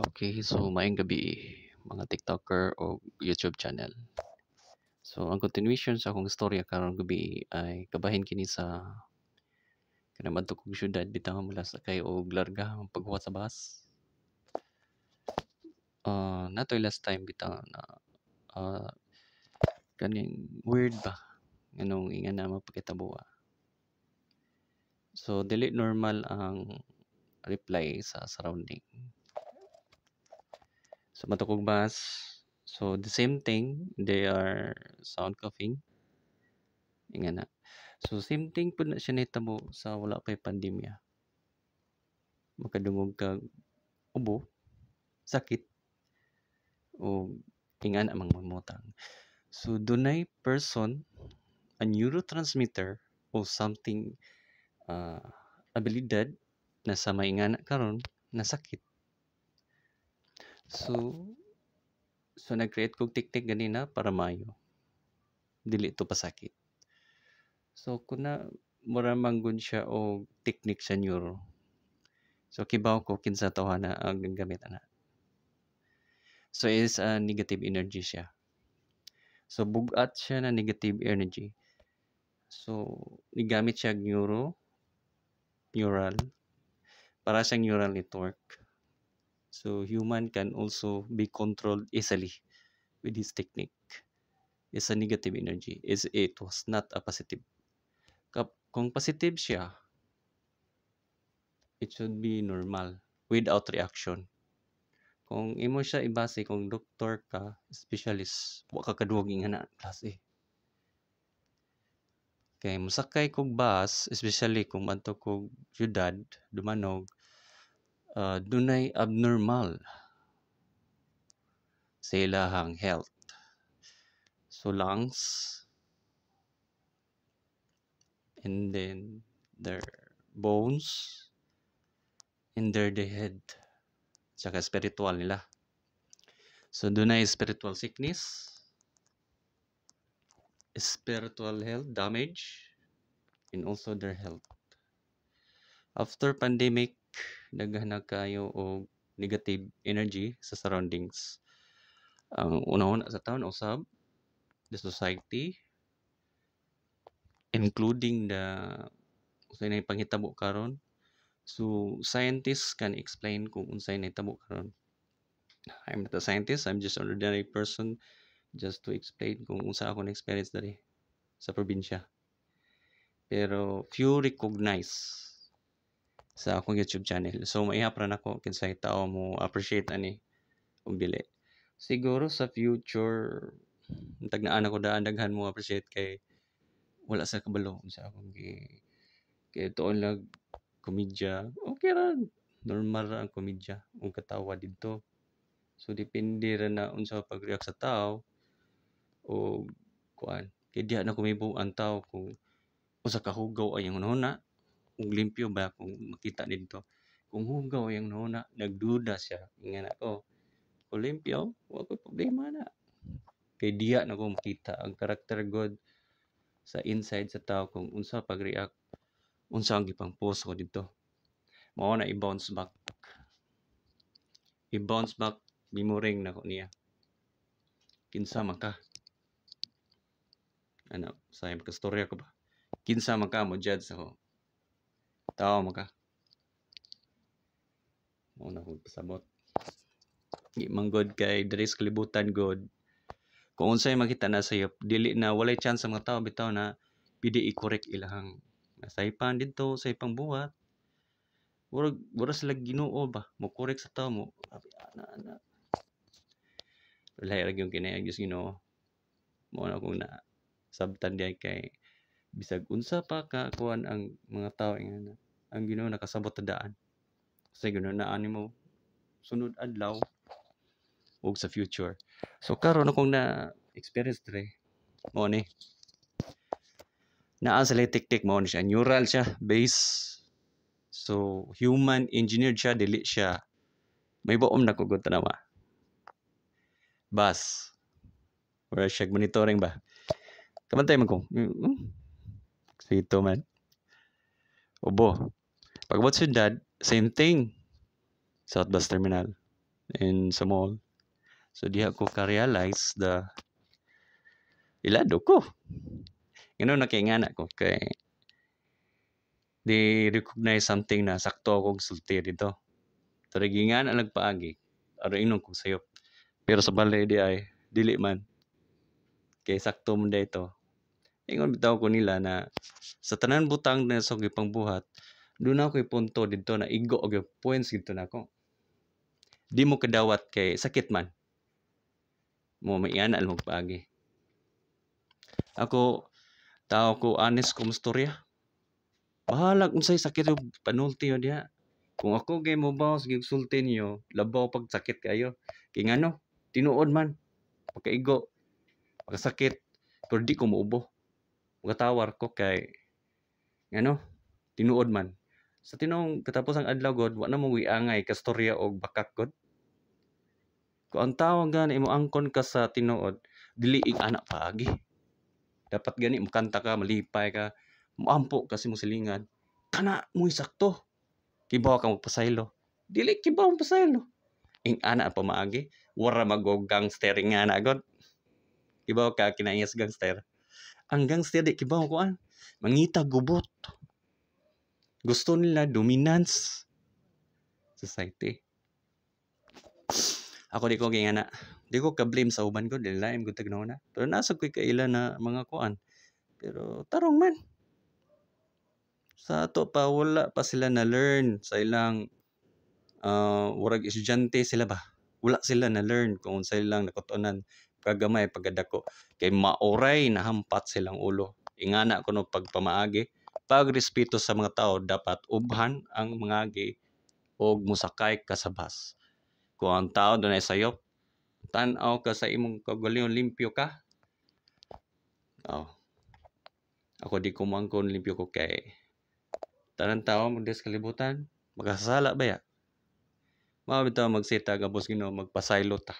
Okay, so maayong gabi mga TikToker o YouTube channel. So ang continuation sa akong istorya karong gabi ay kabahin kini sa kanang adto kong syudad bitaw mula sa kay og larga ang pagbuhat sa bus. Natoy last time bitaw na ah, kaning weird ba nganong ingan na mapakitabuha. So dili normal ang reply sa surrounding. So matukog bus. So the same thing, they are sound coughing. Ingan na. So same thing pud na siya nahitabo sa wala pay pandemya. Makadungog kag ubo, sakit o ingan amang mamutang. So dunay person, a neurotransmitter o something uh, abilidad na sa maingana karon na sakit. So nag-create kog tiktik ganina para mayo. Dili to pasakit. So kuna mura manggod siya og technique sa neuro. So kibaw ko kinsa tawhana ang gamit ana. So is a negative energy siya. So bugat siya na negative energy. So nigamit siya neural para sa neural network. So human can also be controlled easily with this technique. It's a negative energy. It was not a positive. Kung positive siya, it should be normal without reaction. Kung imo siya ibase kung doktor ka, specialist, wa ka kaduwag ingana klase. Kay mosakay kog bus, especially kung adto kog syudad, Dumanog, dunay abnormal sa ilahang health. So lungs, and then their bones, and their head, tsaka spiritual nila. So dunay spiritual sickness, spiritual health damage, and also their health. After pandemic, daghan na kayo og negative energy sa surroundings. Ang una-una sa taon usab the society, including the unsay na panghitabo karon. So scientists can explain kung unsay nahitabo karon. I'm not a scientist, I'm just an ordinary person just to explain kung unsa ako na-experience dali sa probinsya. Pero few recognize sa akong YouTube channel. So maihapra nako kinsay tao mo appreciate ani og dili. Siguro sa future tagnaan ako daghan mo appreciate kay wala sa kabalo sa akong kay tuon lang komedya. Okay ra, normal ra ang komedya ug katawa didto. So depende ra na unsa pag-react sa tao o kuan. Kay diha na kumibo ang tao kung usa ka hugaw ay ang hunahuna ug limpyo ba kung makita didto. Kung hugaw ay ang hunahuna, nagduda siya. Ingan ako, kung limpyo, wa koy problema na. Kay diha na ko makita ang character god sa inside sa tao kung unsa pag-react, unsa ang gipang-post ko didto. Mao na i-bounce back. I-bounce back memorying na ko niya. Kinsa man ka? Ano, sayang ka storya ko ba? Kinsa man ka mo judge ako. Tao man ka. Mao na ko pasabot. Di man god kay diri sa kalibutan god. Kung unsay makita na sayop, dili na walay chance sa mga tao bitaw na pwede i-correct ilahang nasaypan dito sa ipang buhat. Wala sila Ginoo ba? Mo correct sa tao mo. Ana. Lahi ra gyud kinay Diyos Ginoo. Mao na kung na sabtan diay kay bisag unsa pa ka kuan ang mga tao ingana. Ang Ginoo nakasabot ta daan. Sa Ginoo na animo sunod adlaw ug sa future. So karon akong na experience dire. Mao ni. Naa sa tiktik mao ni siya, neural siya, base. So human engineered siya, dili siya. May baom na kugot tanawa. Bas. Wala siya monitoring ba? Kamantay man ko. Sito man. Obo. Pagbot syudad, same thing. South Bus Terminal. in sa mall. So diha ko ka-realize the ilado ko. Ngano na kay ngana ko kay they recognize something na sakto akong sulti dito. Pero gingan ang nagpaagi, aro inon kong sayop. Pero sa balay di ay, dili man. Kay sakto mo dito. Ingon bitaw ko nila na sa tanan butang na sa gipang buhat, doon ako punto dito na igo og points dito na ako. Di mo kadawat kay sakit man. Mo may ana mo paagi. Ako tao ko honest ko mustorya. Bahala kung say sakit yung panulti yun diha. Kung ako kay mo ba sige sulti niyo, labaw pag sakit kayo. Kay ngano, tinuod man. Pagkaigo, pagkasakit, pero di ko muubo. Pagkatawar ko kay ngano, tinuod man. Sa tinong katapos ang adlaw god, wa na mo wiangay kastorya og bakak god. Kung ang tawag gani mo angkon ka sa tinuod, dili ig anak paagi. Dapat gani mo kanta ka, malipay ka, muampo kasi mo silingan. Kana mo sakto. Kibaw ka magpasaylo. Dili kibaw ang pasaylo. Ing ana pa maagi, wara magog gangster nga na god. Kibaw ka kinayas gangster. Ang gangster di kibaw ko an. Mangita gubot. Gusto nila dominance society. Ako di ko gingana. Di ko ka-blame sa uban ko, dili laim ko tagnaw na. Pero nasa ko kaila na mga kuan. Pero tarong man. Sa ato pa wala pa sila na learn sa ilang warag estudyante sila ba. Wala sila na learn kung sa ilang nakutunan kagamay pagdako kay maoray na hampat silang ulo. Ingana ko no pagpamaagi, pagrespeto sa mga tao dapat ubhan ang mangagi og musakay ka sa bus. Kung ang tao dunay sayop, tan-aw ka sa imong kagalingon limpyo ka. Oh. Ako di ko mangkon limpyo ko kay tanan tao magdes kalibutan, makasala ba ya? Mao bitaw magsita gabos Ginoo magpasaylo ta.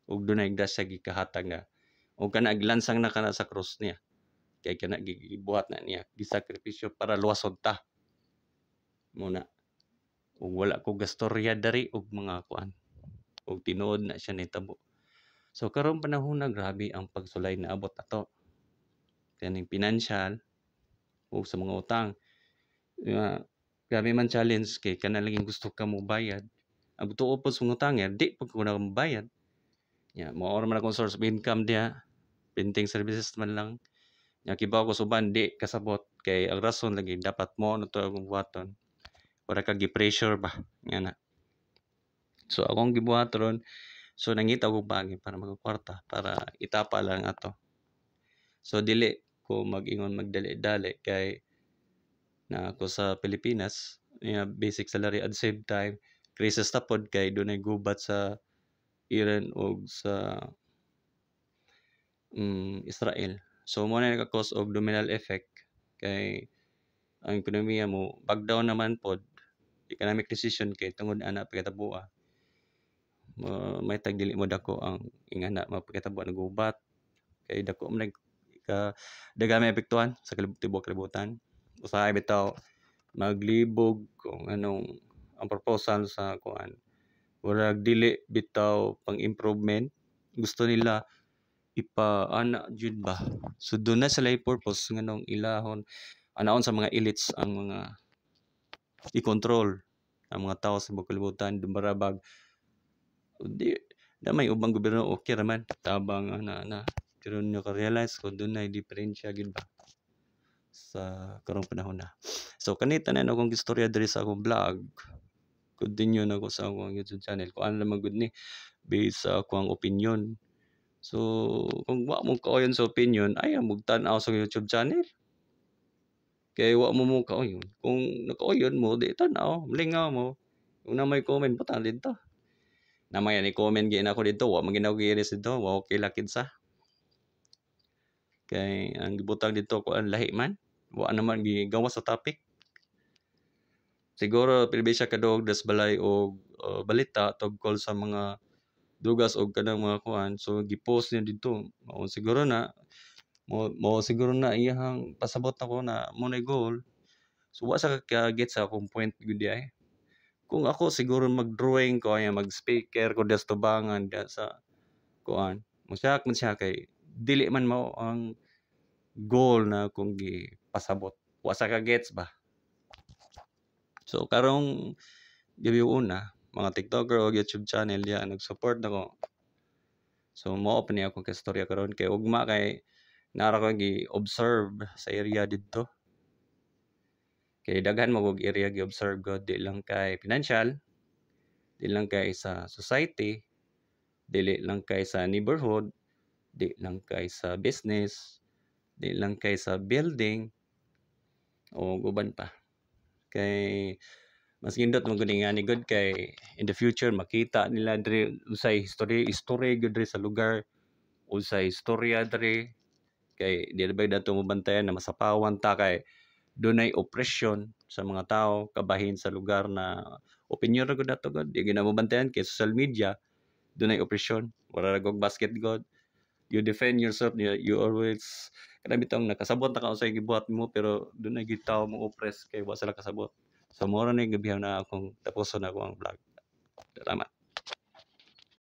Ug dunay grasya gikahatag nga. Ug kana aglansang na kana sa krus niya. Kay kana gibuhat na niya, gisakripisyo para luwasod ta. Muna. Ug wala ko gastorya dari og mga kuan. Ug tinuod na siya nitabo. So karong panahon na grabe ang pagsulay na abot ato. Kaning financial ug sa mga utang. Grabe man challenge kay kana laging gusto ka mo bayad. Ang tuo pa sa utang di pag ko na bayad. Ya, mao man akong source of income dia. Printing services man lang. Nya kibaw ko suban di kasabot kay ang rason lagi dapat mo na to akong buhaton. Para ka gi-pressure ba nga na. So akong gibuhat ron. So nangita ko bagi para magkwarta para itapa lang ato. So dili ko mag-ingon magdali-dali kay na ako sa Pilipinas, basic salary at same time crisis ta pod kay dunay gubat sa Iran o sa Israel. So mo na naka-cause og domino effect kay ang ekonomiya mo back down naman pod economic recession kay tungod ana pagkatabuan. May tag dili mo dako ang ingana mapagkatabuan ng gubat kay dako man ka daghang epektuhan sa tibuok kalibutan. Usahay bitaw maglibog kung anong ang proposal sa kuan. Warag dili bitaw pang improvement. Gusto nila ipaana jud ba. So doon na sila purpose nganong ilahon anaon sa mga elites ang mga i-control ang mga tao sa kalibutan dumbarabag di may ubang gobyerno okay raman tabang na pero nyo ka-realize ko doon na diferensya gid ba sa karong panahon na. So kanita na akong istorya diri sa akong vlog. Continue na ko sa akong YouTube channel. Kung ano naman good ni based sa akong opinion. So kung wa mo kaoyon sa opinion, ay mo tan-aw sa YouTube channel. Kay wa mo kaoyon. Kung nakaoyon mo, di tan-aw, lingaw mo. Kung na may comment, butang dito. Na may ni comment gina ako dito, wa man ginaw giris dito, wa okay lakid sa. Kay ang gibutang dito ko ang lahi man. Wa naman gigawa sa topic. Siguro pili siya kadog das balay og balita tungkol sa mga dugas og kanang mga kuan. So gi-post niya dito. Mao siguro na siguro na iyang pasabot ako na mo na goal. So wa sa ka get sa akong point gud ay. Kung ako siguro mag-drawing ko ay mag-speaker ko das tubangan da sa kuan. Mosyak man siya kay dili man mao ang goal na akong gipasabot. Wa sa ka gets ba? So karong gabi una, mga TikToker o YouTube channel diha nag-support nako. So mao pa ni akong kastorya karon kay ugma kay nara ko gi-observe sa area didto. Kay daghan mo kog area gi-observe ko di lang kay financial, di lang kay sa society, dili lang kay sa neighborhood, di lang kay sa business, di lang kay sa building o uban pa. Kay mas gindot mo gud nga ni good kay in the future makita nila diri unsay history gyud diri sa lugar, unsay istorya diri kay di ba dato mo bantayan na masapawan ta kay dunay opresyon sa mga tao kabahin sa lugar na opinyon ra gud nato gud di gyud na mo bantayan kay social media dunay opresyon wala ra gog basket god you defend yourself you always kada bitong nakasabot na ka unsay gibuhat mo pero dunay gyud tawo mo oppress kay wa sila kasabot so mao ra ni gabihan na akong tapuson na ako ang vlog salamat